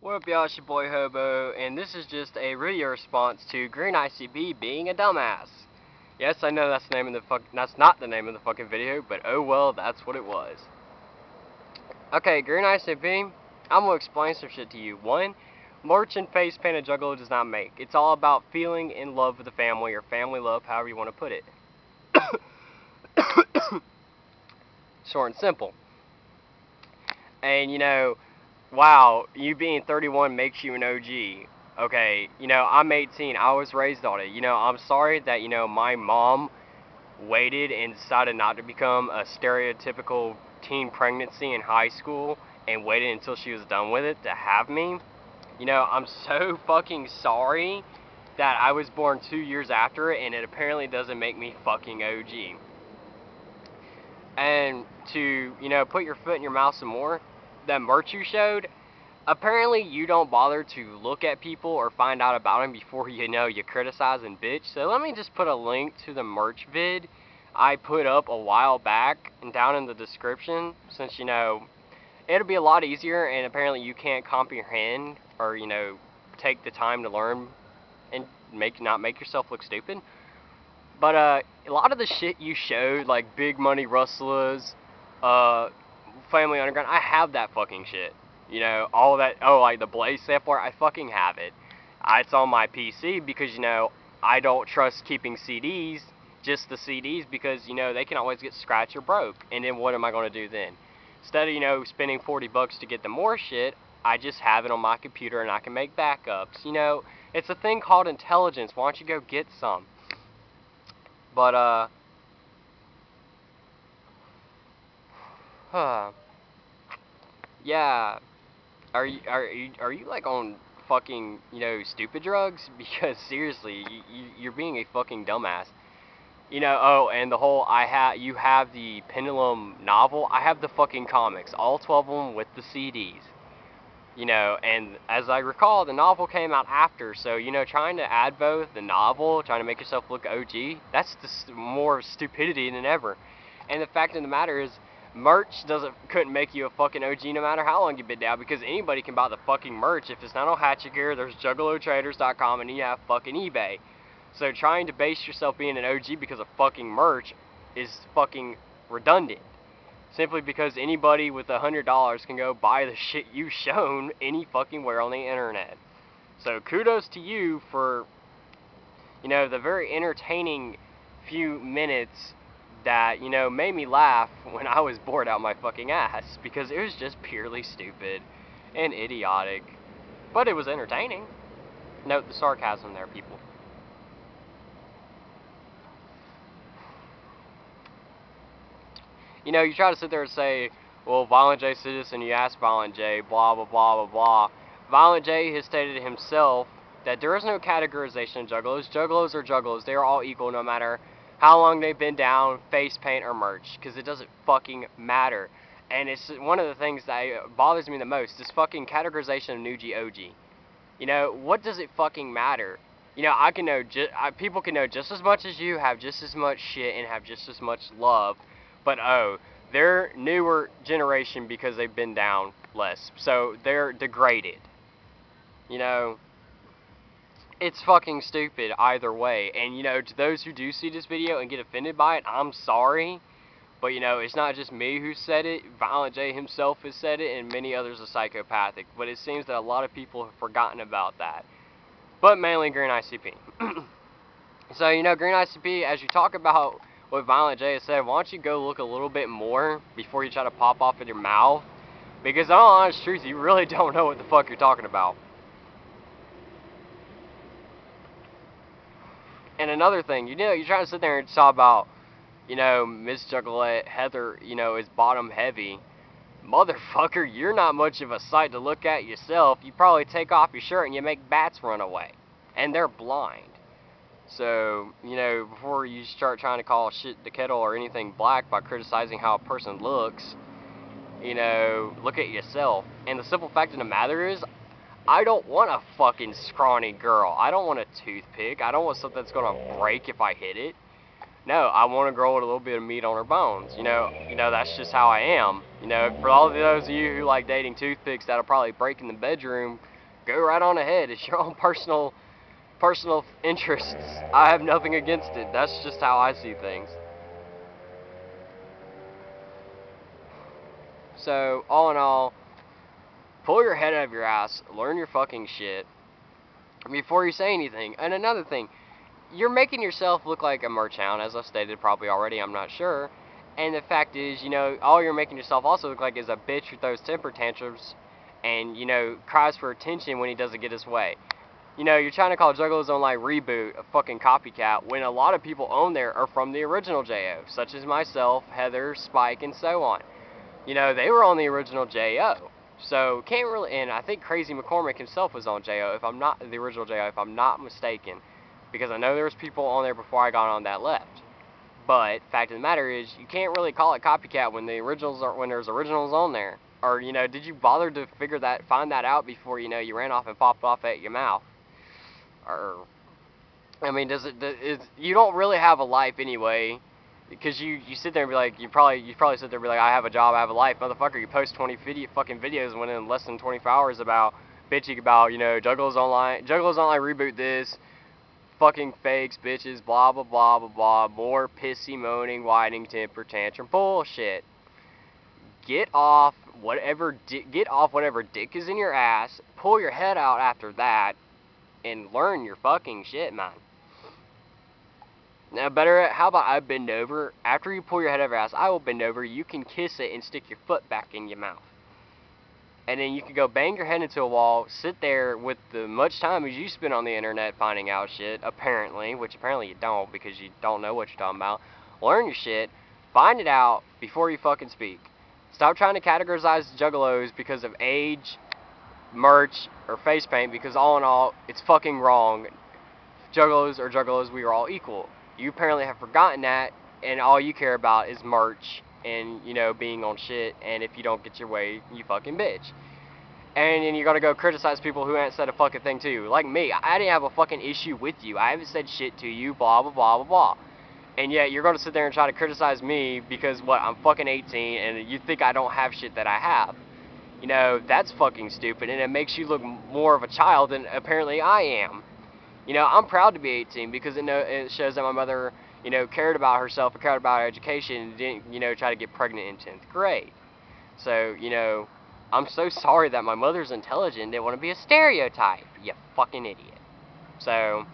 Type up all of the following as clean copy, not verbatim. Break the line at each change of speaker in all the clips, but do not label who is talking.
What up, y'all? It's your boy Hobo, and this is just a radio response to Greenicp being a dumbass. Yes, I know that's not the name of the fucking video, but oh well, that's what it was. Okay, Greenicp, I'm gonna explain some shit to you. One, merch and face paint a juggalo does not make. It's all about feeling in love with the family, or family love, however you want to put it. Short and simple. And wow, you being 31 makes you an OG. Okay, I'm 18. I was raised on it. I'm sorry that, my mom waited and decided not to become a stereotypical teen pregnancy in high school and waited until she was done with it to have me. I'm so fucking sorry that I was born 2 years after it, and it apparently doesn't make me fucking OG. And to, put your foot in your mouth some more, that merch you showed, apparently you don't bother to look at people or find out about them before you criticize and bitch. So let me just put a link to the merch vid I put up a while back and down in the description, since it'll be a lot easier, and apparently you can't comprehend or take the time to learn and not make yourself look stupid. But a lot of the shit you showed, like Big Money Rustlers, Family Underground, I have that fucking shit. All that, like the Blaze sampler, I fucking have it. It's on my PC because, I don't trust keeping CDs, just the CDs, because, they can always get scratched or broke. And then what am I going to do then? Instead of, spending $40 to get the more shit, I just have it on my computer and I can make backups. It's a thing called intelligence. Why don't you go get some? But, yeah. Are you like on fucking, stupid drugs? Because seriously, you're being a fucking dumbass. Oh, and the whole you have the Pendulum novel. I have the fucking comics, all 12 of them with the CDs. And as I recall, the novel came out after, so, trying to add both the novel, trying to make yourself look OG, that's just more stupidity than ever. And the fact of the matter is, merch couldn't make you a fucking OG no matter how long you've been down, because anybody can buy the fucking merch. If it's not on Hatchet Gear, there's juggalotraders.com, and you have fucking eBay. So trying to base yourself being an OG because of fucking merch is fucking redundant. Simply because anybody with $100 can go buy the shit you've shown any fucking where on the internet. So kudos to you for, the very entertaining few minutes that, made me laugh when I was bored out my fucking ass. Because it was just purely stupid and idiotic. But it was entertaining. Note the sarcasm there, people. You try to sit there and say, well, Violent J said this, and you ask Violent J, blah, blah, blah, blah, blah. Violent J has stated himself that there is no categorization of juggalos. Juggalos are juggalos. They are all equal no matter how long they've been down, face paint, or merch, because it doesn't fucking matter. And it's one of the things that bothers me the most, this fucking categorization of Nuji OG. What does it fucking matter? I can know, people can know just as much as you, have just as much shit, and have just as much love. But they're newer generation because they've been down less. So they're degraded. It's fucking stupid either way. And to those who do see this video and get offended by it, I'm sorry. But it's not just me who said it. Violent J himself has said it, and many others are psychopathic. But it seems that a lot of people have forgotten about that. But mainly Greenicp. So Greenicp, as you talk about what Violent J has said, why don't you go look a little bit more before you try to pop off in your mouth? Because in all honest truth, you really don't know what the fuck you're talking about. And another thing, you're trying to sit there and talk about, Miss Juggalette, Heather, is bottom heavy. Motherfucker, you're not much of a sight to look at yourself. You probably take off your shirt and you make bats run away. And they're blind. So, before you start trying to call shit the kettle or anything black by criticizing how a person looks, look at yourself. And the simple fact of the matter is, I don't want a fucking scrawny girl. I don't want a toothpick. I don't want something that's gonna break if I hit it. No, I want a girl with a little bit of meat on her bones. That's just how I am. For all of those of you who like dating toothpicks that'll probably break in the bedroom go right on ahead. It's your own personal interests. I have nothing against it. That's just how I see things. So, all in all, pull your head out of your ass, learn your fucking shit before you say anything. And another thing, you're making yourself look like a merch hound, as I've stated probably already, I'm not sure. And the fact is, all you're making yourself also look like is a bitch who throws temper tantrums and, cries for attention when he doesn't get his way. You're trying to call Juggalos Online Reboot a fucking copycat when a lot of people on there are from the original JO, such as myself, Heather, Spike, and so on. They were on the original JO. So, can't really, and I think Crazy McCormick himself was on JO, if I'm not, the original JO, if I'm not mistaken. Because I know there was people on there before I got on that left. But, fact of the matter is, you can't really call it copycat when when there's originals on there. Or, did you bother to find that out before, you ran off and popped off at your mouth? Or, I mean, you don't really have a life anyway, because you sit there and be like, you probably sit there and be like, I have a job, I have a life, motherfucker. You post 20 fucking videos and went in less than 24 hours about bitching about, Juggalos Online reboot this, fucking fakes, bitches, blah blah blah blah blah, more pissy, moaning, whining, temper tantrum bullshit. Get off whatever dick is in your ass, pull your head out after that, and learn your fucking shit, man. Now, how about I bend over? After you pull your head over your ass, I will bend over, you can kiss it and stick your foot back in your mouth. And then you can go bang your head into a wall, sit there with the much time as you spend on the internet finding out shit, apparently, which apparently you don't because you don't know what you're talking about. Learn your shit, find it out before you fucking speak. Stop trying to categorize juggalos because of age, merch, or face paint, because all in all, it's fucking wrong. Juggalos are juggalos, we are all equal. You apparently have forgotten that, and all you care about is merch and, being on shit, and if you don't get your way, you fucking bitch. And then you're gonna go criticize people who ain't said a fucking thing to you. Like me, I didn't have a fucking issue with you. I haven't said shit to you, blah, blah, blah, blah, blah. And yet, you're gonna sit there and try to criticize me because, I'm fucking 18, and you think I don't have shit that I have. That's fucking stupid, and it makes you look more of a child than apparently I am. I'm proud to be 18 because it shows that my mother, cared about herself and cared about her education and didn't, try to get pregnant in 10th grade. So, I'm so sorry that my mother's intelligent and didn't want to be a stereotype, you fucking idiot. So,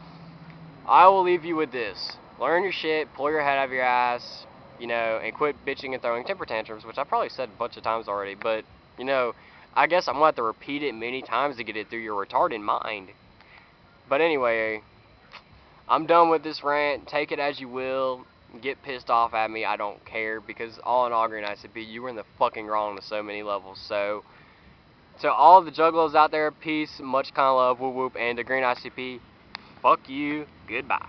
I will leave you with this. Learn your shit, pull your head out of your ass, and quit bitching and throwing temper tantrums, which I probably said a bunch of times already, but, I guess I'm going to have to repeat it many times to get it through your retarded mind. But anyway, I'm done with this rant. Take it as you will. Get pissed off at me. I don't care. Because all in all, Greenicp, you were in the fucking wrong to so many levels. So, to all the juggalos out there, peace, much kind of love, whoop whoop. And to Greenicp, fuck you. Goodbye.